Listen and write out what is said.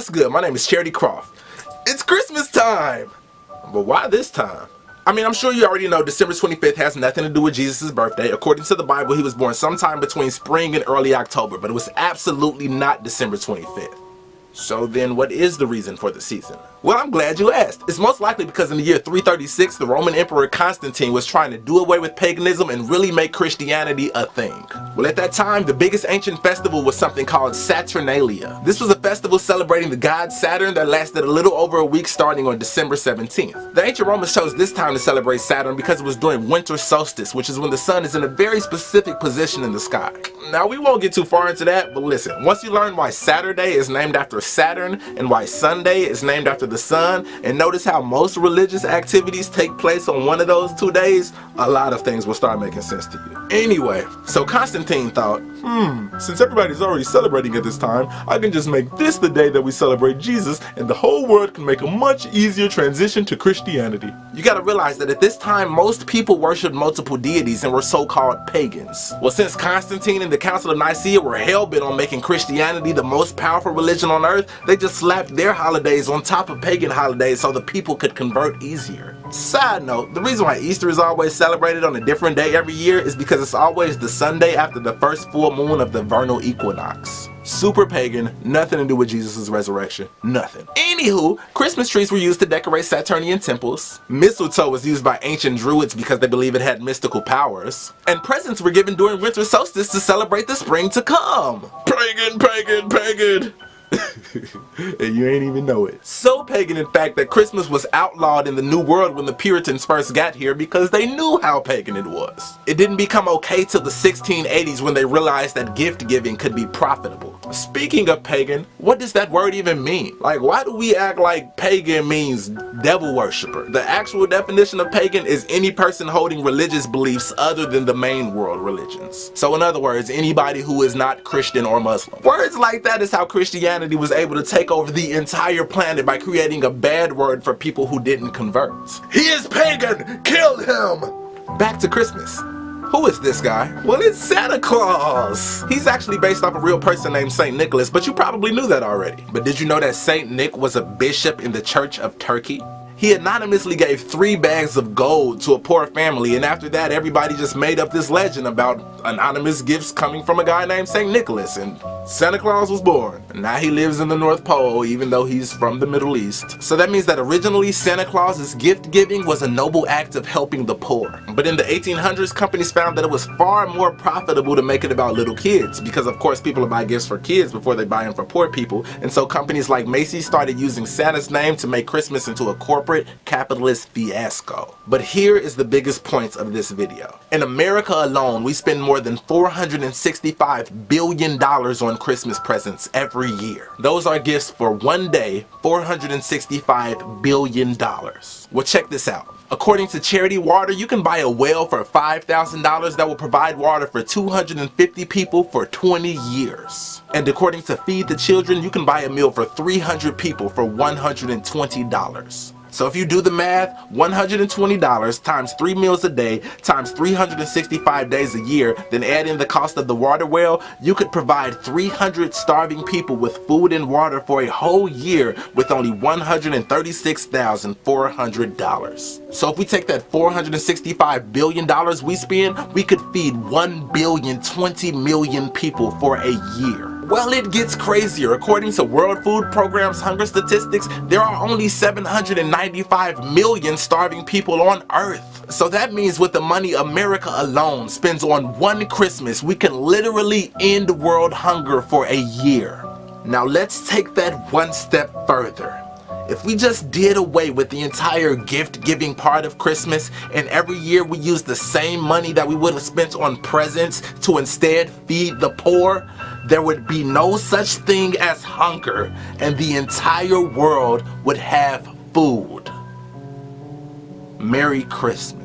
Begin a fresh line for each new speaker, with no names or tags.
What's good? My name is Charity Croft. It's Christmas time! But why this time? I mean, I'm sure you already know December 25th has nothing to do with Jesus' birthday. According to the Bible, he was born sometime between spring and early October, but it was absolutely not December 25th. So then what is the reason for the season? Well, I'm glad you asked. It's most likely because in the year 336, the Roman Emperor Constantine was trying to do away with paganism and really make Christianity a thing. Well, at that time, the biggest ancient festival was something called Saturnalia. This was a festival celebrating the god Saturn that lasted a little over a week starting on December 17th. The ancient Romans chose this time to celebrate Saturn because it was during winter solstice, which is when the sun is in a very specific position in the sky. Now, we won't get too far into that, but listen, once you learn why Saturday is named after Saturn and why Sunday is named after the sun, and notice how most religious activities take place on one of those 2 days, a lot of things will start making sense to you. Anyway, so Constantine thought, since everybody's already celebrating at this time, I can just make this the day that we celebrate Jesus, and the whole world can make a much easier transition to Christianity. You gotta realize that at this time, most people worshipped multiple deities and were so-called pagans. Well, since Constantine and the Council of Nicaea were hell-bent on making Christianity the most powerful religion on earth, they just slapped their holidays on top of pagan holidays so the people could convert easier. Side note, the reason why Easter is always celebrated on a different day every year is because it's always the Sunday after the first full moon of the vernal equinox. Super pagan, nothing to do with Jesus' resurrection, nothing. Anywho, Christmas trees were used to decorate Saturnian temples, mistletoe was used by ancient druids because they believe it had mystical powers, and presents were given during winter solstice to celebrate the spring to come. Pagan, pagan, pagan! And you ain't even know it. So pagan, in fact, that Christmas was outlawed in the New World when the Puritans first got here because they knew how pagan it was. It didn't become okay till the 1680s when they realized that gift giving could be profitable. Speaking of pagan, what does that word even mean? Like, why do we act like pagan means devil worshiper? The actual definition of pagan is any person holding religious beliefs other than the main world religions. So in other words, anybody who is not Christian or Muslim. Words like that is how Christianity was able to take over the entire planet by creating a bad word for people who didn't convert. He is pagan! Kill him! Back to Christmas. Who is this guy? Well, it's Santa Claus! He's actually based off a real person named Saint Nicholas, but you probably knew that already. But did you know that Saint Nick was a bishop in the Church of Turkey? He anonymously gave 3 bags of gold to a poor family, and after that everybody just made up this legend about anonymous gifts coming from a guy named Saint Nicholas, and Santa Claus was born. And now he lives in the North Pole even though he's from the Middle East. So that means that originally Santa Claus's gift giving was a noble act of helping the poor. But in the 1800s, companies found that it was far more profitable to make it about little kids, because of course people buy gifts for kids before they buy them for poor people, and so companies like Macy's started using Santa's name to make Christmas into a corporate capitalist fiasco. But here is the biggest point of this video. In America alone, we spend more than $465 billion on Christmas presents every year. Those are gifts for one day, $465 billion. Well, check this out. According to Charity Water, you can buy a well for $5,000 that will provide water for 250 people for 20 years. And according to Feed the Children, you can buy a meal for 300 people for $120. So if you do the math, $120 times 3 meals a day times 365 days a year, then add in the cost of the water well, you could provide 300 starving people with food and water for a whole year with only $136,400. So if we take that $465 billion we spend, we could feed 1,020,000,000 people for a year. Well, it gets crazier. According to World Food Programme's hunger statistics, there are only 795 million starving people on Earth. So that means with the money America alone spends on one Christmas, we can literally end world hunger for a year. Now let's take that one step further. If we just did away with the entire gift-giving part of Christmas, and every year we use the same money that we would have spent on presents to instead feed the poor, there would be no such thing as hunger, and the entire world would have food. Merry Christmas.